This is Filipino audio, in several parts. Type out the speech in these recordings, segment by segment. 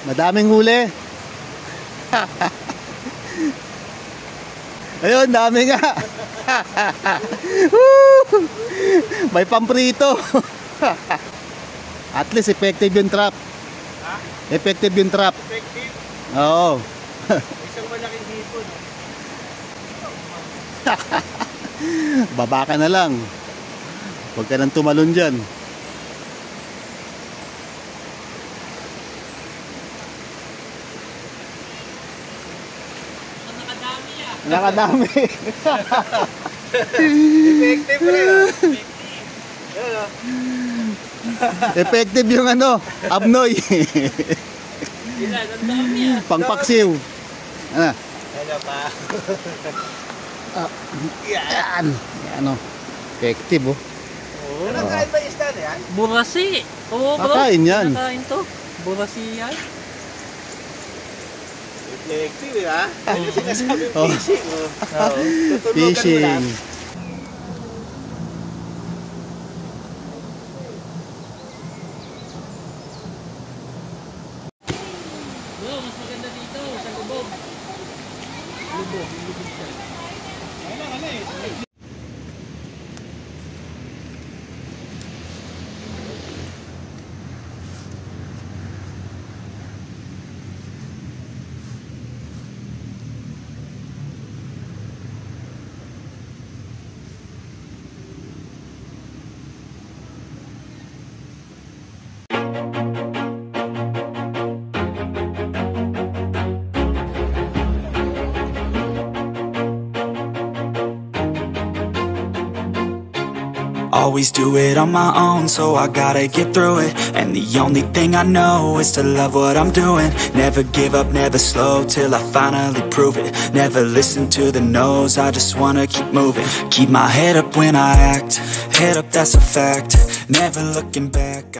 Madaming huli. Ayun, dami nga. May pamprito. At least effective yung trap. Ha? Effective yung trap. Effective? Oo. Isang malaking hipon. Baba ka na lang. Huwag ka nang tumalon dyan. Nakadami. Effective rin. Effective yung ano, abnoy. Pangpaksiw. Ano? Ano pa? Yan. Ano? Effective oh. Anong kain ba isda na yan? Burasi. Oo bro. Kakain yan. Kakain to. Burasi yan. Effective ha? Ano sinasabing fishing? Fishing. Bro, mas maganda dito sa lubog. Lubog siya. Ano eh? Always do it on my own, so I gotta get through it. And the only thing I know is to love what I'm doing. Never give up, never slow, till I finally prove it. Never listen to the no's, I just wanna keep moving. Keep my head up when I act, head up, that's a fact. Never looking back,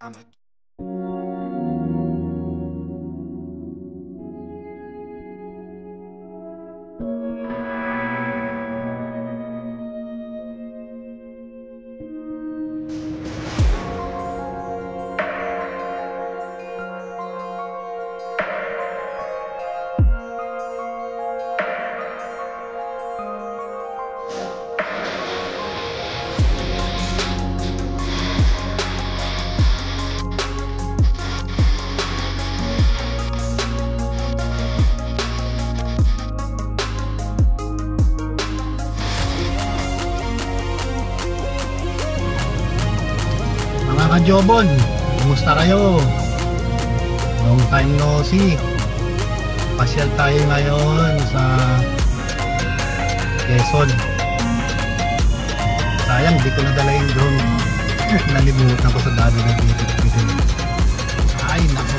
Mga ka-Jobon, kumusta kayo? Long time no see. Pasyal tayo ngayon sa Quezon. Sayang, di ko nadala yung drone. Nalimutan ko sa dami ng video. Ay, nako.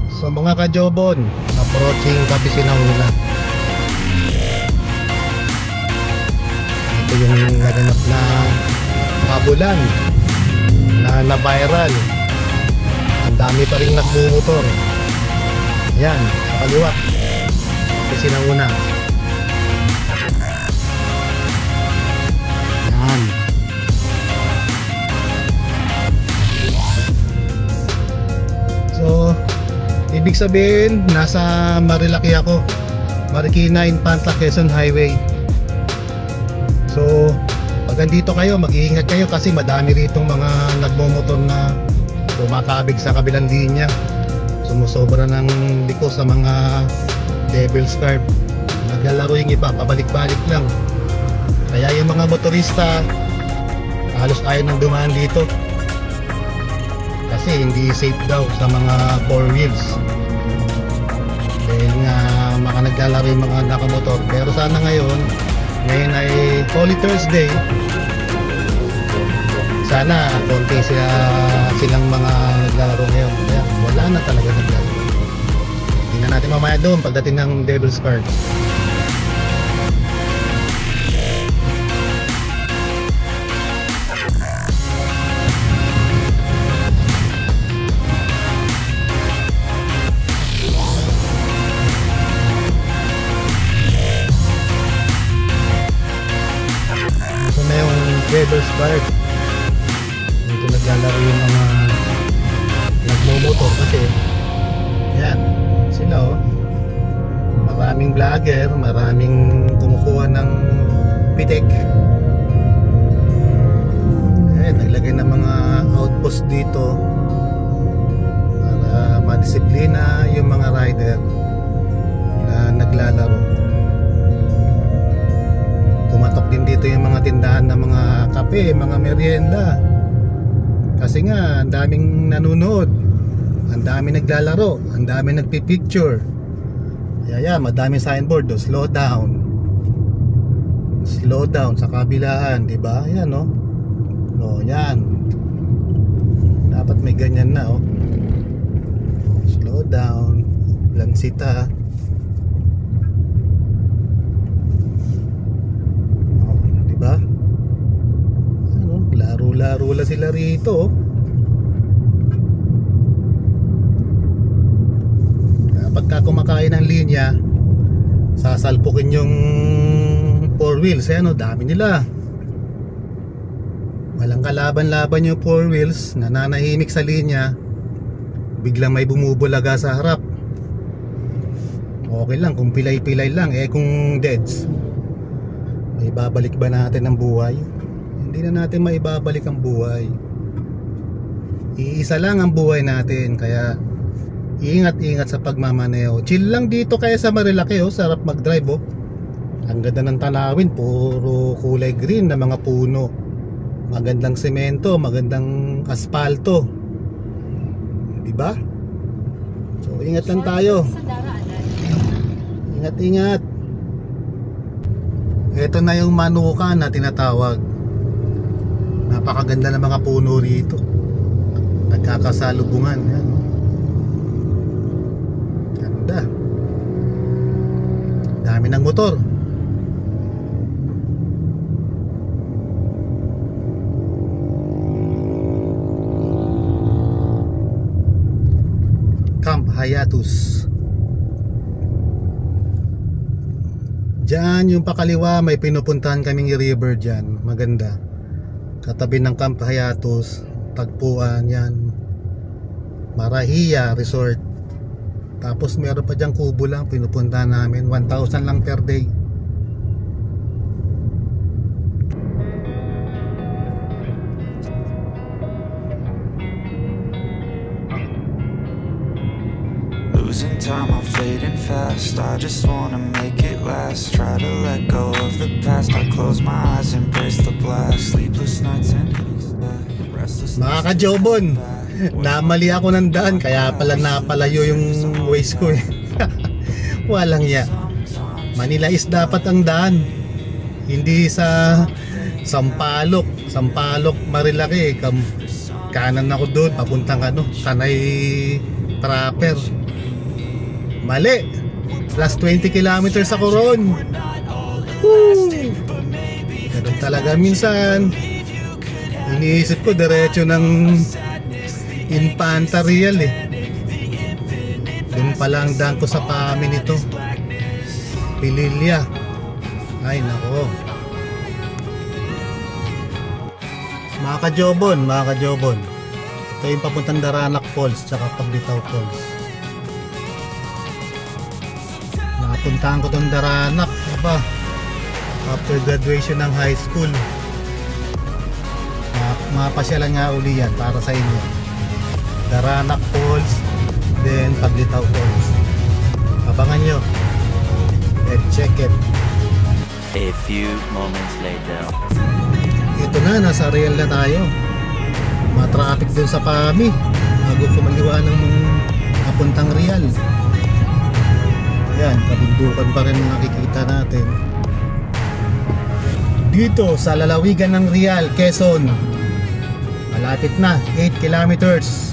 So mga ka-Jobon, approaching Kapisinang nila. Ito yung naganap na kabulan na viral. Ang dami pa rin nagmumotor. Yan, sa kaliwa kasi nauna. Yan. So ibig sabihin nasa Marilaki ako, Marikina Infanta Quezon Highway. So pag andito kayo, mag-iingat kayo kasi madami ritong mga nagmomotor na kumakabig sa kabilang linya. Sumusobra ng liko sa mga devil's curve. Naglalaro yung iba, pabalik-balik lang. Kaya yung mga motorista halos ayaw nang dumaan dito kasi hindi safe daw sa mga four wheels. Dahil nga mga naglalaro yung mga nakamotor. Pero sana ngayon ay Holy Thursday, sana konti silang mga naglalaro ngayon. Kaya wala na talaga naglalaro. Tingnan natin mamaya doon pagdating ng Devil's Card. Devil's Card. Dito naglalaro yung mga nagmomotor kasi maraming vlogger, maraming kumukuha ng pitik. Naglagay ng mga outpost dito para madisiplina yung mga rider na naglalaro. Tumatok din dito yung mga tindahan ng mga kape, mga merienda, kasi nga ang daming nanonood, ang daming naglalaro, ang daming nagpipicture. Kaya madaming signboard do, slow down sa kabilaan, di ba? Yan, no? No, yan. Dapat may ganyan na, oh. Slow down, lansita. Oh, di ba? Ano, laro-laro lang sila rito, oh. Pagka kumakain ng linya, sasalpukin yung 4 wheels. Ano, dami nila. Walang kalaban-laban yung 4 wheels, nananahimik sa linya, biglang may bumubulaga sa harap. Okay lang kung pilay-pilay lang. Kung deads, may babalik ba natin ang buhay? Hindi na natin maibabalik ang buhay. Iisa lang ang buhay natin, kaya ingat-ingat sa pagmamaneho. Chill lang dito kaya sa Marilaki, oh. Sarap mag-drive, oh. Ang ganda ng tanawin, puro kulay green na mga puno. Magandang semento, magandang asfalto. Diba? So, ingat lang tayo. Ingat-ingat. Ito na yung Manukan na tinatawag. Napakaganda ng mga puno rito. Nagkakasalubungan. Yan. Ganda. Dami ng motor. Camp Hayatus. Diyan yung pakaliwa, may pinupuntahan kaming river dyan. Maganda. Katabi ng Camp Hayatus, tagpuan yan, Marahia Resort. Tapos meron pa dyan kubo lang, pinupuntahan namin. 1,000 lang per day. Losing time, I'm fading fast. I just wanna make it last. Try to let go of the past. I close my eyes, embrace the blast. Sleepless nights and restless. Mga ka-Jobon, namali ako ng daan, kaya pala napalayo yung ways ko, eh. Walang ya. Manila is dapat ang daan, hindi sa Sampaloc Marilaki. Kanan ako doon, papuntang Tanay Trapper. Mali. Plus 20 kilometers ako ron. Ganun talaga minsan. Iniisip ko diretso ng Infanta Real, eh. Doon pala ang daan ko sa paamin nito, Pililya. Ay nako. Mga ka-Jobon, ito yung papuntang Daranac Falls tsaka Paglitaw Falls. Napuntahan ko tong Daranac after graduation ng high school. Mapasyalan nga uli yan para sa inyo. Daranac Falls, then Paglitaw Falls. Abangan nyo. Let's check it. A few moments later. Ito na, nasa Real na tayo. Matraffic dun sa Pami bago kumaliwa ng napuntang Real. Yan, kabundukan pa rin nakikita natin dito sa lalawigan ng Real, Quezon. Malapit na, 8 kilometers.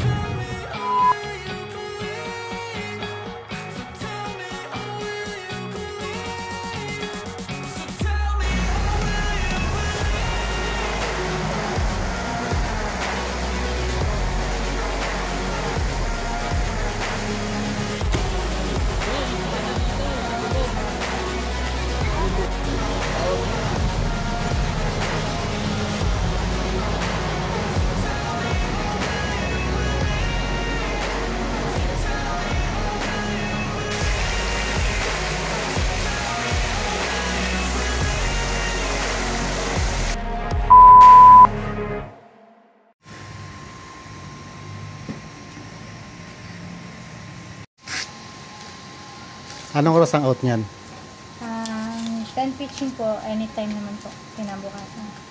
Anong oras ang out niyan? 10 pitching po, anytime naman po, kinabukasan.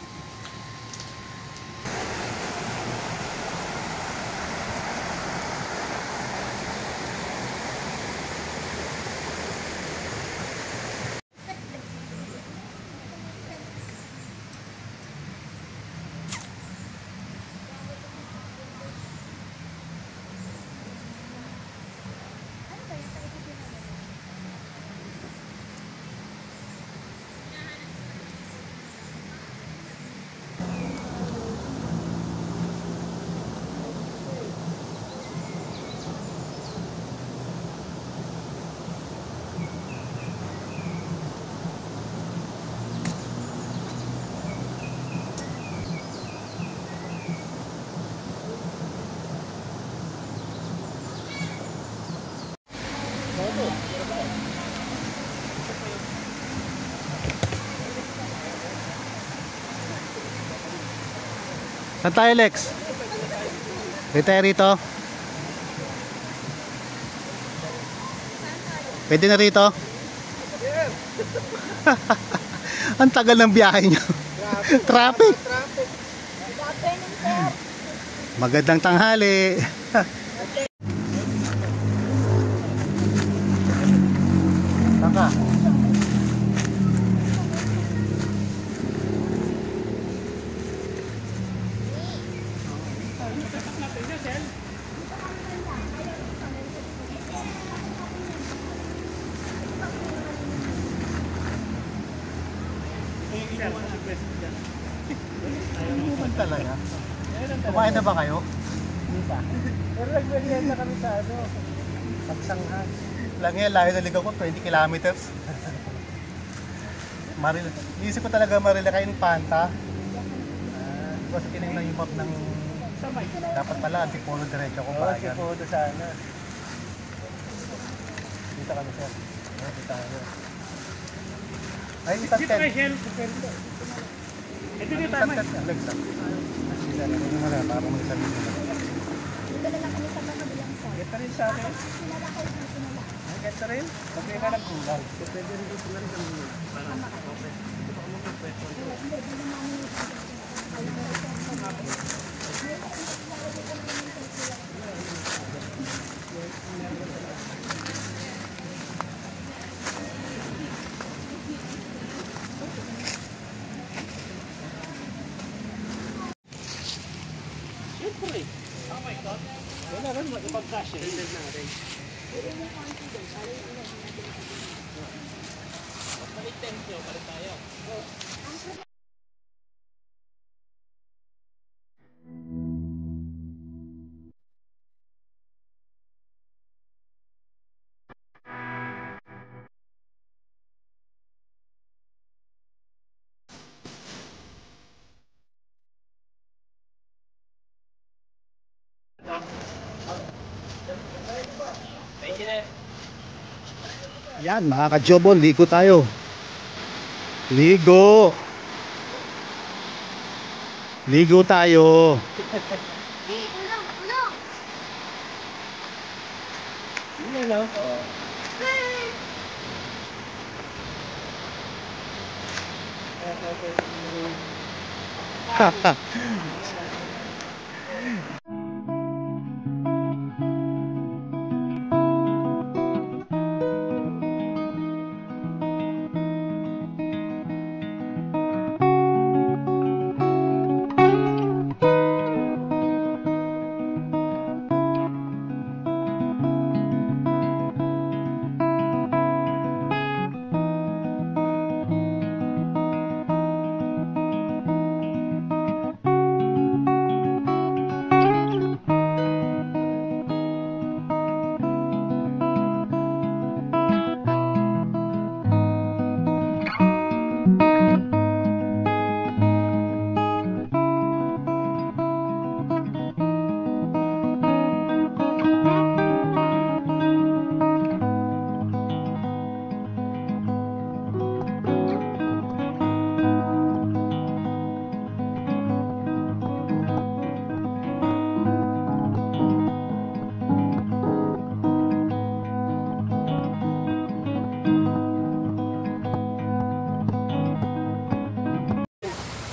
Saan tayo, Lex? Pwede tayo rito? Pwede na rito? Ang tagal ng biyahe nyo. Traffic. Magandang tanghali. Saka. Ayun talaga. Kumain na ba kayo? Hindi pa. Pero nag-merienda kami sa Pagsanghan. Lang yan, layo na ligaw ko, 20 kilometers. Iisip ko talaga marilakay ng Panta. Kasi tinignan yung map ng... Dapat pala, Antipolo diretso ko pa. Antipolo sana. Dito kami, sir. Dito tayo. Ay, isang tent. Ito dito tayo. Para mag-sabi nila. Dito na lang kami sa kabilang side. Get rin sa akin. Get rin? Pagkaya ka ng kulang. Pwede rin dito na rin ang kulang. Siyempre. Oh my God. Wala rin mag-ipag-cash eh. Hindi natin. Balik tempo, balik tayo. Yan, mga ka-jobon, ligo tayo. Ligo. Ligo tayo. Hello. Haha.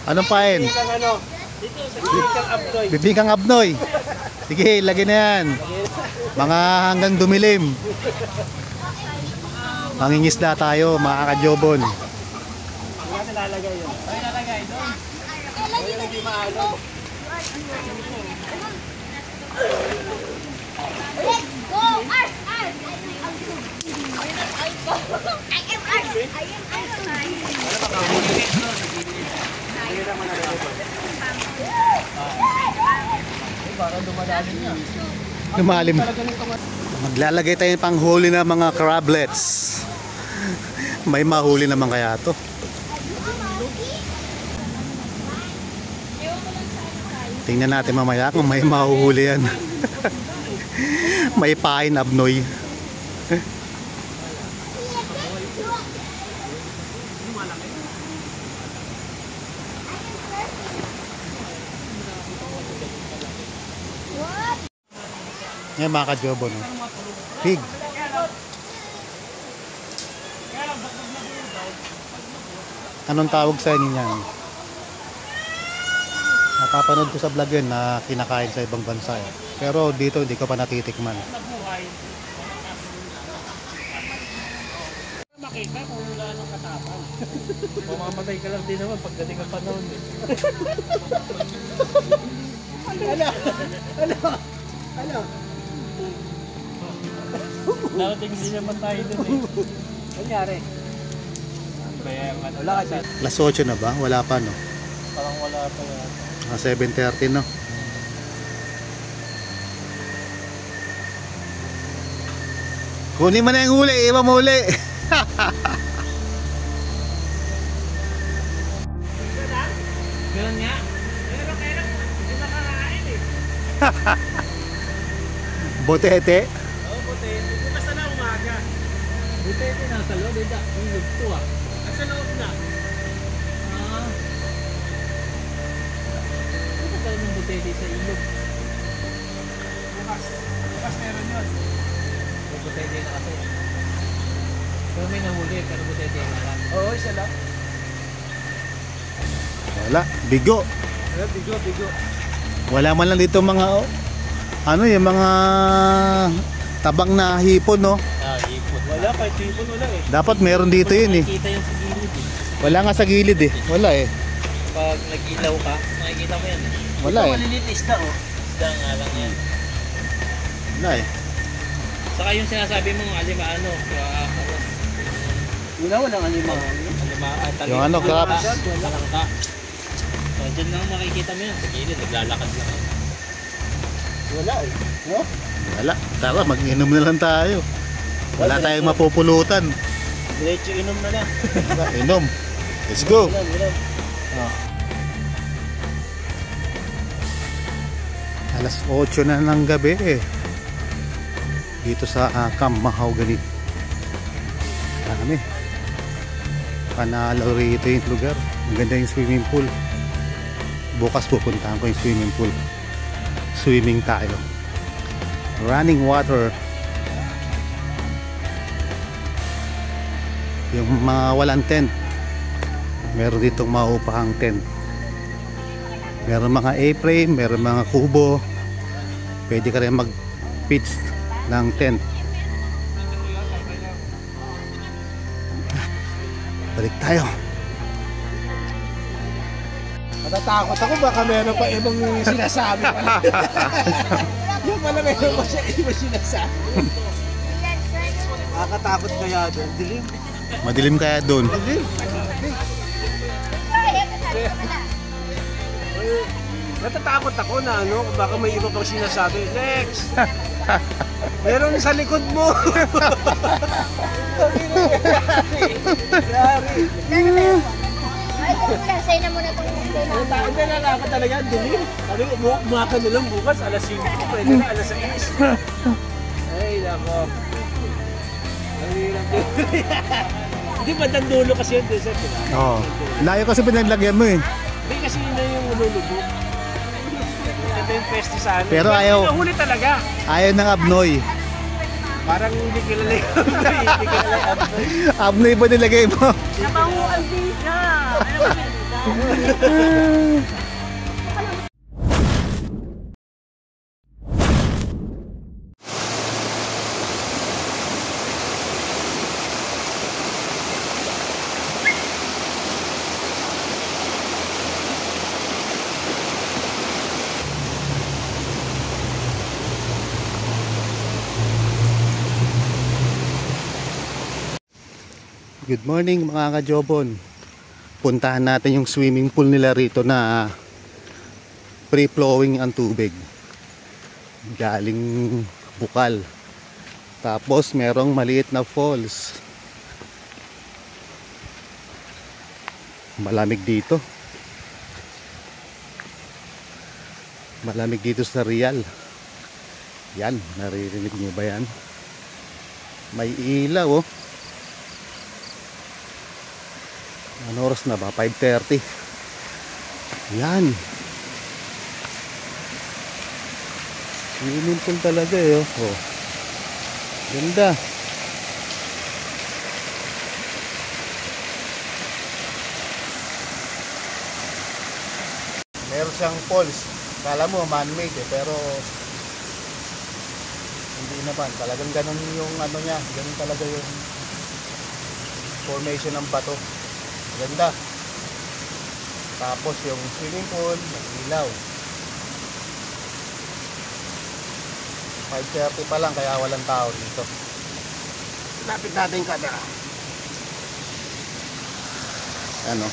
Anong pain? Bibingkang ano? Dito sa bibingkang abdoy. Bibingkang abnoy. Sige, lagyan na yan. Mga hanggang dumilim. Mangingisda tayo, mga kajobon. Hindi natin lalagay yun. Ay, lalagay doon. Ay, hindi maano. Let's go! Arf! Arf! I am Arf! I am Lumalim. Maglalagay tayo pang huli na mga crablets. May mahuli naman kaya to. Tingnan natin mamaya kung may mahuhuli yan. May pain abnoy. Yan mga kajobo, no? Pig. Anong tawag sa inyo yan? Napapanood ko sa vlog yun na kinakain sa ibang bansa. Pero dito hindi ko pa natitikman. Makita kung wala nang katapang. Mamamatay ka lang din naman pagdating ang panahon eh. Ano? Darating din naman tayo dun eh. Nangyari? Wala kasi. Alas 8 na ba? Wala pa, no? Parang wala pa yan. Mga 7:30, no? Kunin mo na yung huli, iba mo huli. Ganun nga. Pero kailan hindi nakakain eh. Botete. Oo, puti. Bukas na umaga. Buti ito nasa loob. Ilog to ah. Nasa loob na. Ano ka ng butete sa ilog? Bukas meron yun. May butete na kasi. Pero may nahuli pero butete na lang. Oo, isa lang. Wala, bigo. Bigo. Wala man lang dito mga ano yung mga tabang na hipon, no? Hipon. Wala, kahit tipon wala eh. Dapat meron dito yun eh. Makikita yung sa gilid eh. Wala nga sa gilid eh. Wala eh. Pag nag-ilaw ka, makikita mo yan eh. Wala eh. Maliliit isda oh. Isda nga lang yan. Wala eh. Saka yung sinasabi mo, alimaano. Walang animal. Yung ano, crabs. Talangka. So, dyan lang makikita mo yan. Sa gilid, naglalakad lang. Wala eh. No? Wala. Tara, mag-inom na lang tayo. Wala tayong mapupulutan. Diretso inom na lang. Inom. Let's go. Inom. Alas 8 na ng gabi eh. Dito sa Camp Mahogany. Dami. Panalo rito yung lugar. Ang ganda yung swimming pool. Bukas pupuntahan ko yung swimming pool. Swimming tayo. Running water. Yung mga walang tent, meron ditong maupahang tent. Meron mga A-frame, meron mga kubo. Pwede ka rin mag-pitch ng tent. Balik tayo. Natatakot ako baka meron pa ibang sinasabi pala. Yung pala meron pa siya ibang sinasabi. Nakakatakot kaya doon. Dilim. Madilim kaya doon. Dilim. Natatakot ako na ano, baka may iba pang sinasabi. Lex! Meron sa likod mo! Yari! Ay, sa'yo na muna itong Hindi na ako talaga, dilim. Sabi ko, umaka na lang bukas, alas 5, pwede na alas 6. Ay, nako. Ang hirap din. Hindi ba dulo kasi yun, Desert? Oo. Layo kasi pinaglagyan mo eh. Hindi kasi yun na yung ululubog. Ito yung peste sa amin. Pero ayaw. Pinahuli talaga. Ayaw ng abnoy. Parang hindi kilala yung abnoy. Hindi kilala yung abnoy. Abnoy ba nilagay mo? Nabanguan din siya. Good morning mga ka-Jobon. Puntahan natin yung swimming pool nila rito na free flowing ang tubig. Galing bukal. Tapos merong maliit na falls. Malamig dito. Malamig dito sa Real. Yan, naririnig niyo ba yan? May ilaw oh. Ano oras na ba? 5:30. Yan. Swimming pool talaga eh. Oh. Ganda. Meron siyang falls. Kala mo man-made eh. Pero hindi naman. Talagang ganun yung ano niya. Ganun talaga yung formation ng bato. Ganda. Tapos yung swimming pool, ilaw. 5:30 pa lang kaya walang tao dito. Lapit natin yung camera. Ano?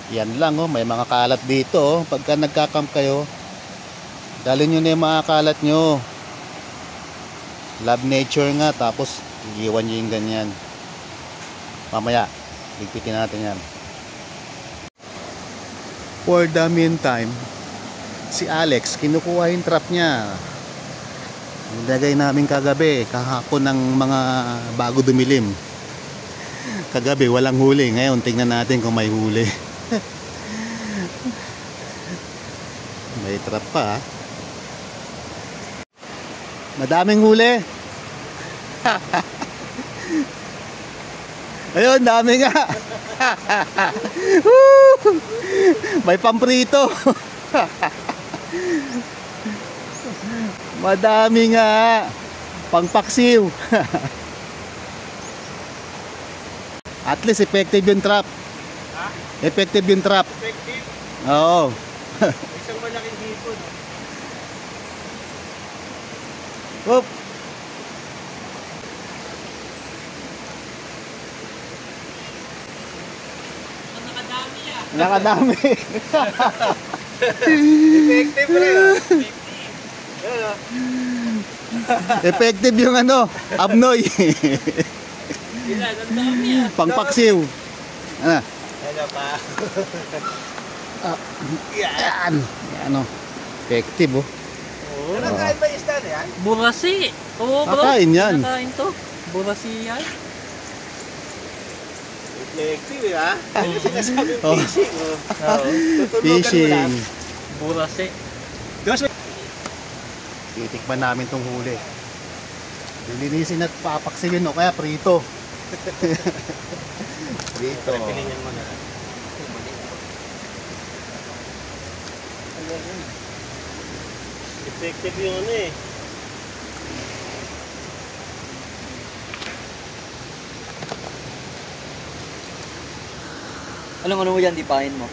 Yan lang oh, may mga kalat dito oh. Pagka nagka-camp kayo, dalhin nyo na yung mga kalat nyo. Love nature nga, tapos iiwan nyo yung ganyan. Mamaya, ligpitin natin yan. For the meantime, si Alex, kinukuha yung trap niya. Nilagay namin kagabi, kahapon ng mga bago dumilim. Kagabi walang huli, ngayon tingnan natin kung may huli. May trap pa ha? Madaming huli. Ayun, dami nga. May pamprito. Madami nga. Pangpaksiw. At least effective yung trap. Effective yung trap. Effective? Oo. Isang malaking hipon. Oop. Nakadami ah. Nakadami. Effective rin ah. Effective yung ano, abnoy. Ilan, ang dami ah. Pangpaksiw. Ano? Ano pa? Yan. Yan o. Effective oh. Nakain ba yung isda na yan? Burasi. Oo bro. Kakain yan. Nakain to. Burasi yan. Effective ha? Ano sinasabi Oh. fishing? Oo. Tutunugan mo Fishing. lang. Burasi. Titikman namin tong huli. Lilinisin at papaksimin o kaya prito. Prito. Pilingan mo na. Effective yung ano eh. Anong mo yan, dipahin mo?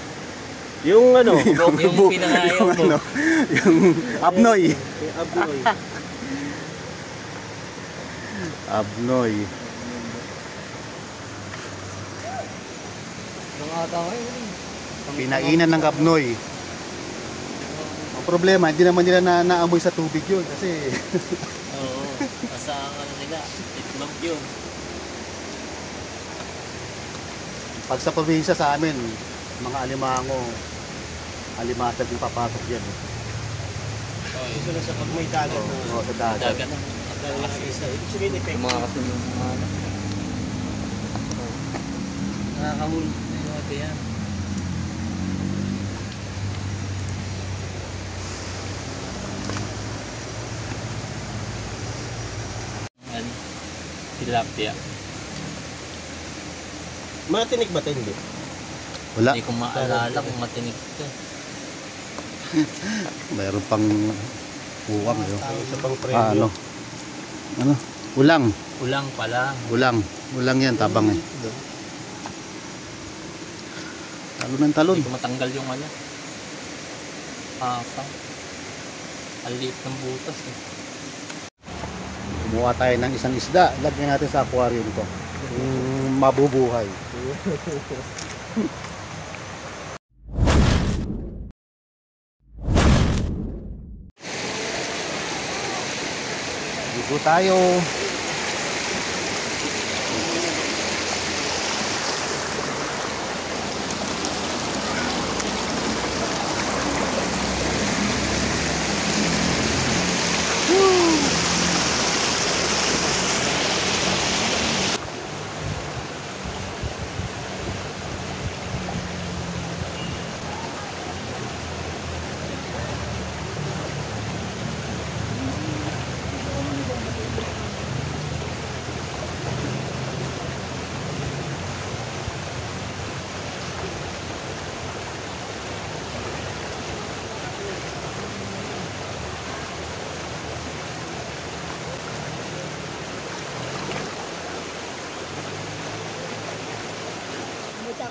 Yung ano? Yung pinangayaw mo. Ano, yung abnoy. Yung abnoy. Abnoy. Pinainan ng abnoy. Ang problema, hindi naman nila naamoy sa tubig yun kasi Oo. Nasa ano nila. Itlog yun. pag sa probinsya sa amin, mga alimango, alimatag yung papasok yan. Gusto na sa pag may dagat na. Oo, sa dagat. Dagat. Ibig sabihin effective. Kumakasin yung mga ano. Nakakahulog na yung ate yan. Ano? Tilapia. Matinik ba ito? Hindi. Wala, Hindi ko maalala kung matinik ito. mayroon pang uwang yun. Isa pang premyo. Ano? Ano? Ulang. Ulang pala. Ulang. Ulang yan, tabang eh. Talon ng talon. Hindi ko matanggal yung ano. Pang. Ang liit ng butas eh. Kumuha tayo ng isang isda. Lagyan natin sa aquarium ko. Mabubuhay. Dito tayo.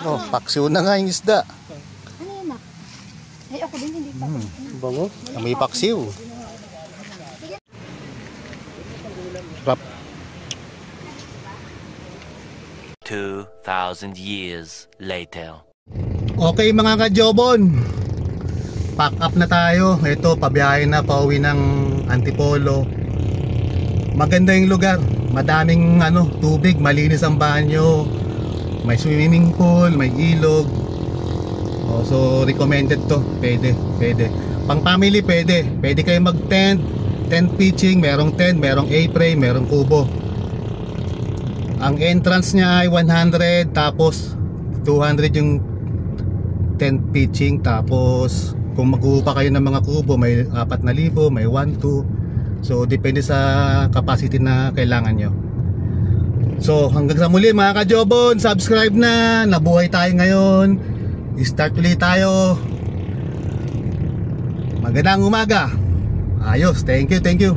Oh, paksiw na nga yung isda. Ano yun ah? Ay, ako din hindi pa. Bango. May paksiw. Rap. 2,000 years later. Okay mga ka-Jobon, pack up na tayo. Ito, pabiyahe na, pauwi ng Antipolo. Maganda yung lugar, madaming tubig, malinis ang banyo, may swimming pool, may ilog. So recommended to, pwede. Pang family pwede kayo mag tent pitching, merong tent, merong A-frame, merong kubo. Ang entrance niya ay 100, tapos 200 yung tent pitching, tapos kung mag-uupa kayo ng mga kubo may 4,000, may 1,200. So depende sa capacity na kailangan nyo. So hanggang sa muli mga ka-Jobon, subscribe na, nabuhay tayo ngayon, start ulit tayo. Magandang umaga. Ayos, thank you.